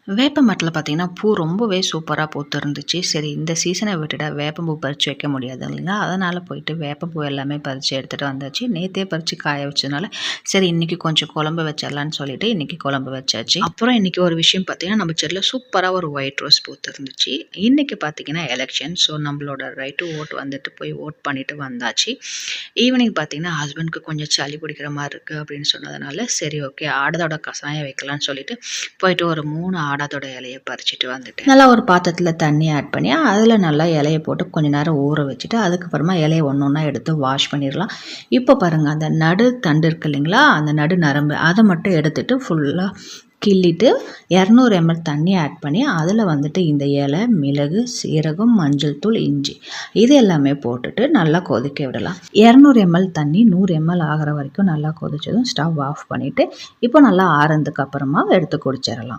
வேப்ப மரத்துல பார்த்தீங்கன்னா, பூ ரொம்பவே சூப்பரா பூத்திருந்துச்சு. சரி இந்த சீசன விட்டுட்டா வேப்பம்பூ பறிச்சு வைக்க முடியாது இல்லைங்களா? அதனால போயிட்டு வேப்பம்பூ எல்லாமே பறிச்சு எடுத்துட்டு வந்தாச்சு. நேத்தே பறிச்சு காய வச்சதுனால, சரி இன்னைக்கு கொஞ்சம் குழம்பு வச்சிடலான்னு சொல்லிட்டு இன்னைக்கு குழம்பு வச்சாச்சு. அப்புறம் இன்னைக்கு ஒரு விஷயம் பார்த்தீங்கன்னா, நம்ம செடியில சூப்பரா ஒரு ஒயிட் ரோஸ் பூத்திருந்துச்சு. இன்னைக்கு பார்த்தீங்கன்னா எலெக்ஷன். ஸோ நம்மளோட ரைட் டு வோட் வந்துட்டு போய் வோட் பண்ணிட்டு வந்தாச்சு. ஈவினிங் பார்த்தீங்கன்னா, ஹஸ்பண்ட்க்கு கொஞ்சம் சளி பிடிக்கிற மாரி இருக்கு அப்படின்னு சொன்னதுனால, சரி ஓகே ஆடாதோட கசாயம் வைக்கலான்னு சொல்லிட்டு போயிட்டு ஒரு 3 ஆடாதோட இலைய பறிச்சுட்டு வந்துட்டேன். நல்லா ஒரு பாத்திரத்துல தண்ணி ஆட் பண்ணி, அதில நல்லா இலைய போட்டு கொஞ்ச நேரம் ஊற வச்சுட்டு, அதுக்கப்புறமா இலைய ஒண்ணு ஒண்ணா எடுத்து வாஷ் பண்ணிரலாம். இப்ப பாருங்க அந்த நடு தண்டு இருக்கு இல்லைங்களா? அந்த நடு நரம்பு அத மட்டும் எடுத்துட்டு ஃபுல்லா கிள்ளிட்டு 200 ml தண்ணி ஆட் பண்ணி, அதில வந்துட்டு இந்த இலை, மிளகு, சீரகம், மஞ்சள் தூள், இஞ்சி இது எல்லாமே போட்டுட்டு நல்லா கொதிக்க விடலாம். 200 ml தண்ணி 100 ml ஆகுற வரைக்கும் நல்லா கொதிச்சதும் ஸ்டவ் ஆஃப் பண்ணிட்டு, இப்போ நல்லா ஆறுனதுக்கு அப்புறமா எடுத்து குடிச்சிடலாம்.